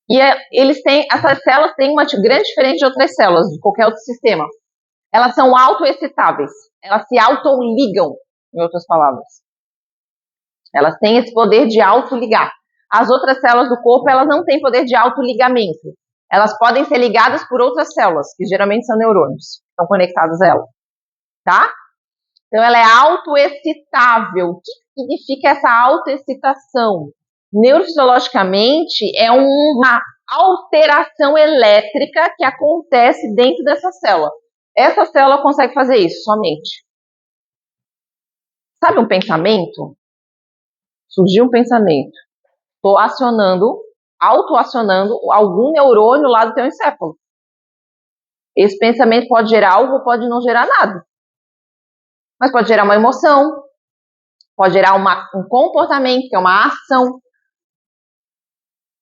E essas células têm uma grande diferença de outras células, de qualquer outro sistema. Elas são autoexcitáveis, elas se autoligam, em outras palavras. Elas têm esse poder de autoligar. As outras células do corpo, elas não têm poder de autoligamento. Elas podem ser ligadas por outras células, que geralmente são neurônios, estão conectadas a ela. Tá? Então, ela é autoexcitável. O que significa essa autoexcitação? Neurofisiologicamente, é uma alteração elétrica que acontece dentro dessa célula. Essa célula consegue fazer isso somente. Sabe um pensamento? Surgiu um pensamento. Estou autoacionando algum neurônio lá do teu encéfalo. Esse pensamento pode gerar algo ou pode não gerar nada. Mas pode gerar uma emoção, pode gerar um comportamento, que é uma ação.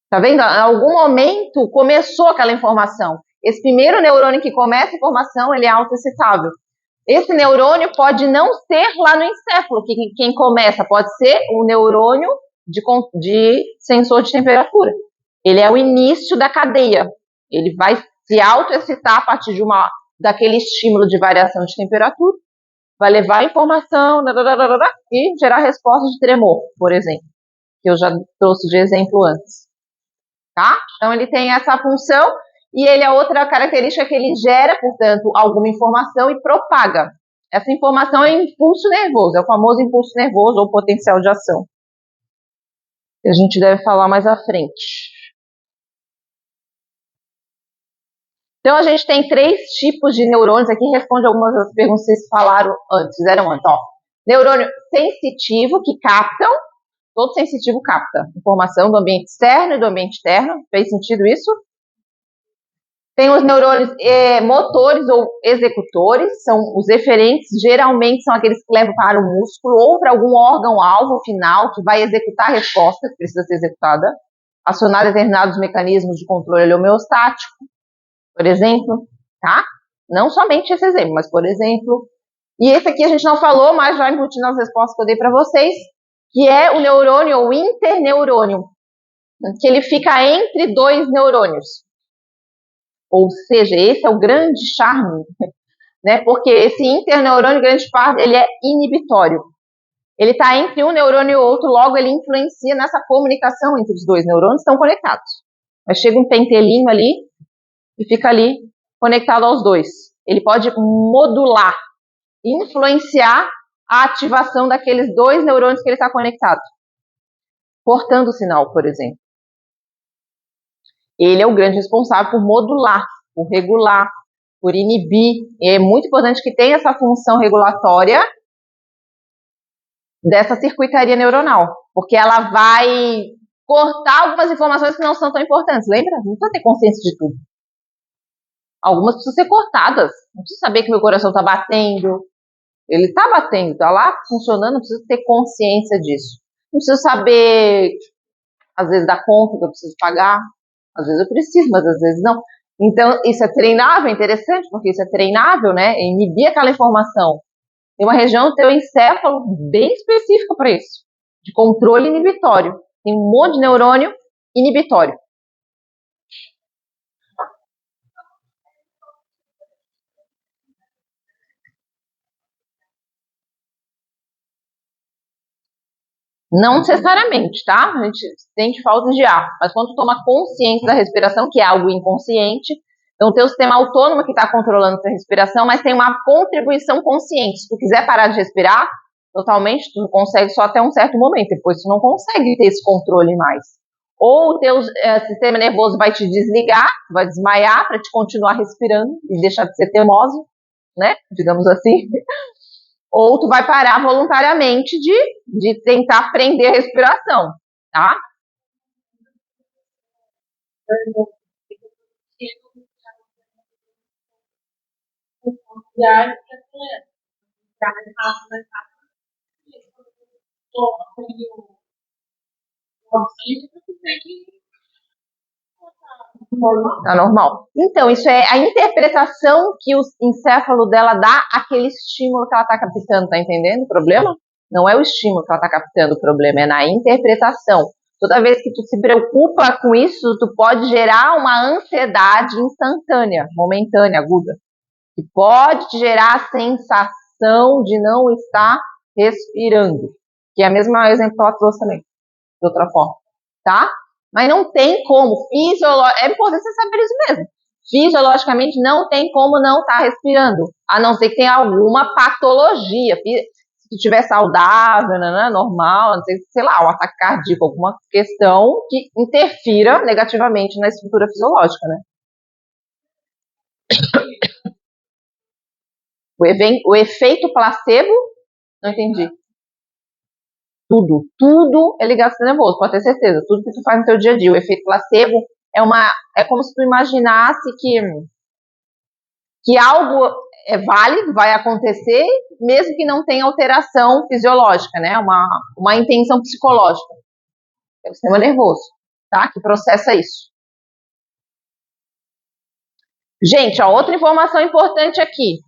Tá vendo? Em algum momento começou aquela informação. Esse primeiro neurônio que começa a informação, ele é autoexcitável. Esse neurônio pode não ser lá no encéfalo, que quem começa pode ser um neurônio de sensor de temperatura. Ele é o início da cadeia. Ele vai se autoexcitar a partir daquele estímulo de variação de temperatura, vai levar a informação e gerar resposta de tremor, por exemplo, que eu já trouxe de exemplo antes. Tá? Então, ele tem essa função e ele é outra característica que ele gera, portanto, alguma informação e propaga. Essa informação é impulso nervoso, é o famoso impulso nervoso ou potencial de ação. Que a gente deve falar mais à frente. Então, a gente tem 3 tipos de neurônios. Aqui responde algumas das perguntas que vocês fizeram antes. Ó, neurônio sensitivo, que captam. Todo sensitivo capta informação do ambiente externo e do ambiente interno. Fez sentido isso? Tem os neurônios motores ou executores, são os eferentes, geralmente são aqueles que levam para o músculo ou para algum órgão-alvo final que vai executar a resposta que precisa ser executada, acionar determinados mecanismos de controle homeostático, por exemplo, tá? Não somente esse exemplo, mas por exemplo. E esse aqui a gente não falou, mas já embutindo as respostas que eu dei para vocês, que é o neurônio ou interneurônio, que ele fica entre 2 neurônios. Ou seja, esse é o grande charme, né? Porque esse interneurônio, grande parte, ele é inibitório. Ele está entre um neurônio e outro, logo ele influencia nessa comunicação entre os dois neurônios, estão conectados. Mas chega um pentelinho ali e fica ali conectado aos dois. Ele pode modular, influenciar a ativação daqueles dois neurônios que ele está conectado, cortando o sinal, por exemplo. Ele é o grande responsável por modular, por regular, por inibir. E é muito importante que tenha essa função regulatória dessa circuitaria neuronal, porque ela vai cortar algumas informações que não são tão importantes. Lembra? Não precisa ter consciência de tudo. Algumas precisam ser cortadas. Não precisa saber que meu coração está batendo. Ele está batendo, está lá funcionando, não precisa ter consciência disso. Não precisa saber, às vezes, da conta que eu preciso pagar. Às vezes eu preciso, mas às vezes não. Então, isso é treinável, é interessante, porque isso é treinável, né? É inibir aquela informação. Tem uma região do teu encéfalo bem específica para isso, de controle inibitório. Tem um monte de neurônio inibitório. Não necessariamente, tá? A gente sente falta de ar, mas quando tu toma consciência da respiração, que é algo inconsciente, então tem o sistema autônomo que está controlando a respiração, mas tem uma contribuição consciente. Se tu quiser parar de respirar, totalmente, tu consegue só até um certo momento, depois tu não consegue ter esse controle mais. Ou o teu sistema nervoso vai te desligar, vai desmaiar para te continuar respirando e deixar de ser teimoso, né? Digamos assim. Ou tu vai parar voluntariamente de tentar prender a respiração, tá? Tá normal. Então, isso é a interpretação que o encéfalo dela dá àquele estímulo que ela tá captando, tá entendendo o problema? Não é o estímulo que ela tá captando, o problema é na interpretação. Toda vez que tu se preocupa com isso, tu pode gerar uma ansiedade instantânea, momentânea, aguda, que pode te gerar a sensação de não estar respirando, que é o mesmo exemplo que ela trouxe também, de outra forma, tá? Mas não tem como, é importante você saber isso mesmo. Fisiologicamente não tem como não estar respirando, a não ser que tenha alguma patologia. Se tu estiver saudável, normal, não sei lá, um ataque cardíaco, alguma questão que interfira negativamente na estrutura fisiológica, né? O efeito placebo, não entendi. Tudo é ligado ao sistema nervoso, pode ter certeza. Tudo que tu faz no teu dia a dia. O efeito placebo é como se tu imaginasse que algo é válido, vai acontecer, mesmo que não tenha alteração fisiológica, né? Uma intenção psicológica. É o sistema nervoso, tá? Que processa isso. Gente, ó, outra informação importante aqui.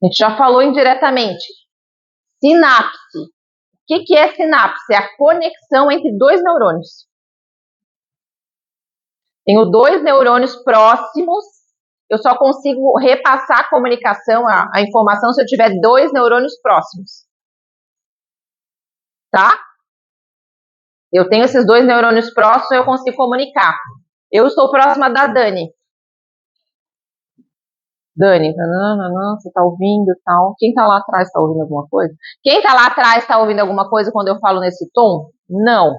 A gente já falou indiretamente. Sinapse. O que é sinapse? É a conexão entre dois neurônios. Tenho dois neurônios próximos, eu só consigo repassar a comunicação, a informação, se eu tiver dois neurônios próximos. Tá? Eu tenho esses dois neurônios próximos, eu consigo comunicar. Eu estou próxima da Dani. Dani, você está ouvindo e tal. Quem está lá atrás está ouvindo alguma coisa? Quem está lá atrás está ouvindo alguma coisa quando eu falo nesse tom? Não.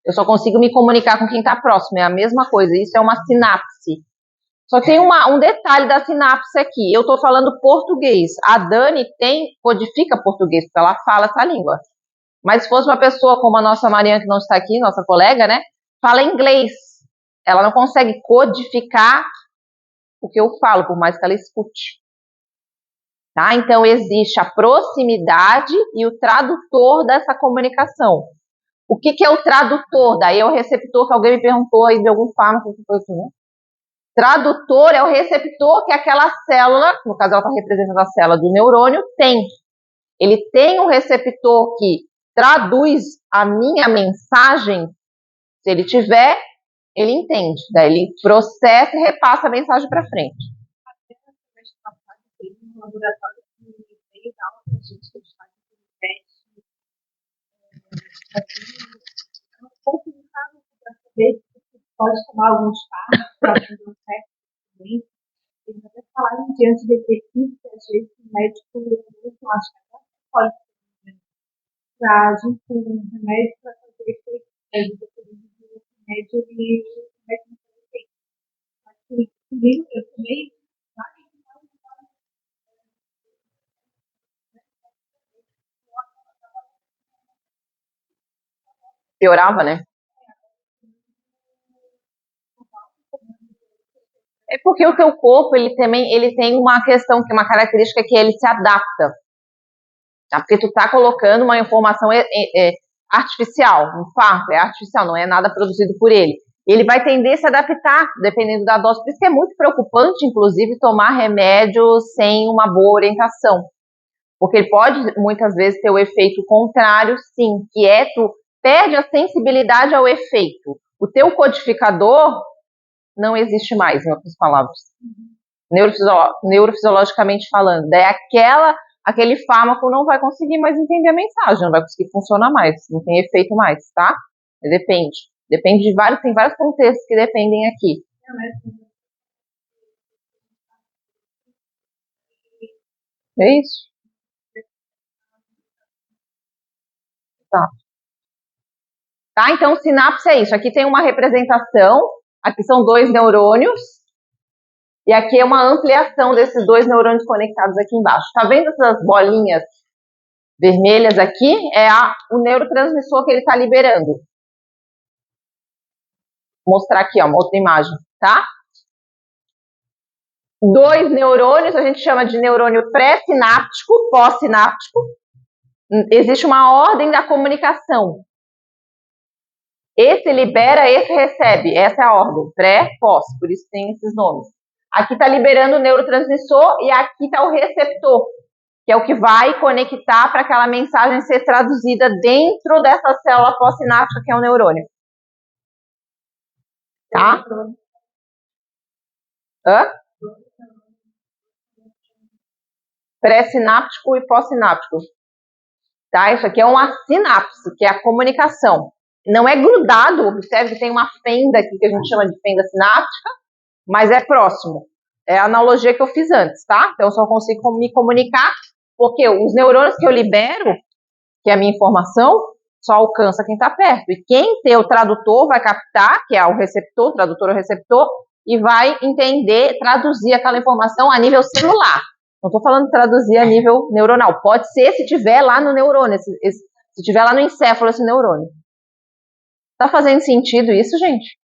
Eu só consigo me comunicar com quem está próximo. É a mesma coisa. Isso é uma sinapse. Só tem um detalhe da sinapse aqui. Eu estou falando português. A Dani codifica português, porque ela fala essa língua. Mas se fosse uma pessoa como a nossa Mariana, que não está aqui, nossa colega, né? Fala inglês. Ela não consegue codificar o que eu falo, por mais que ela escute. Tá? Então, existe a proximidade e o tradutor dessa comunicação. O que é o tradutor? Daí é o receptor que alguém me perguntou aí de algum fármaco que foi assim, né? Tradutor é o receptor que aquela célula, no caso ela está representando a célula do neurônio, tem. Ele tem um receptor que traduz a minha mensagem, se ele tiver, ele entende. Daí ele processa e repassa a mensagem para frente. a gente faz um teste, é um pouco limitado para saber se você pode tomar alguns passos para fazer um teste também. Eles até falaram diante de exercício que às vezes o médico não acha que até pode ter para agir com um remédio para fazer efeito. Aí dependendo do remédio, ele vai ter efeito. Mas comigo, eu tomei vários. Piorava, né? É porque o teu corpo, ele tem uma questão, que uma característica que ele se adapta. Tá? Porque tu tá colocando uma informação artificial, um fato, é artificial, não é nada produzido por ele. Ele vai tender a se adaptar, dependendo da dose. Por isso que é muito preocupante, inclusive, tomar remédio sem uma boa orientação. Porque ele pode, muitas vezes, ter o efeito contrário, sim, que é tu perde a sensibilidade ao efeito. O teu codificador não existe mais, em outras palavras. Neurofisiologicamente falando. Daí aquele fármaco não vai conseguir mais entender a mensagem, não vai conseguir funcionar mais, não tem efeito mais, tá? Depende. Depende de vários, tem vários contextos que dependem aqui. É isso. Tá, então sinapse é isso. Aqui tem uma representação, aqui são 2 neurônios, e aqui é uma ampliação desses 2 neurônios conectados aqui embaixo. Tá vendo essas bolinhas vermelhas aqui? É o neurotransmissor que ele está liberando. Vou mostrar aqui, ó, uma outra imagem, tá? 2 neurônios, a gente chama de neurônio pré-sináptico, pós-sináptico. Existe uma ordem da comunicação. Esse libera, esse recebe. Essa é a ordem, pré, pós, por isso tem esses nomes. Aqui está liberando o neurotransmissor e aqui está o receptor, que é o que vai conectar para aquela mensagem ser traduzida dentro dessa célula pós-sináptica que é o neurônio. Tá? Hã? Pré-sináptico e pós-sináptico. Tá? Isso aqui é uma sinapse, que é a comunicação. Não é grudado, observe que tem uma fenda aqui que a gente chama de fenda sináptica, mas é próximo. É a analogia que eu fiz antes, tá? Então eu só consigo me comunicar porque os neurônios que eu libero, que é a minha informação, só alcança quem está perto. E quem tem o tradutor vai captar, que é o receptor, tradutor ou receptor, e vai entender, traduzir aquela informação a nível celular. Não estou falando de traduzir a nível neuronal. Pode ser se tiver lá no neurônio, se tiver lá no encéfalo esse neurônio. Tá fazendo sentido isso, gente?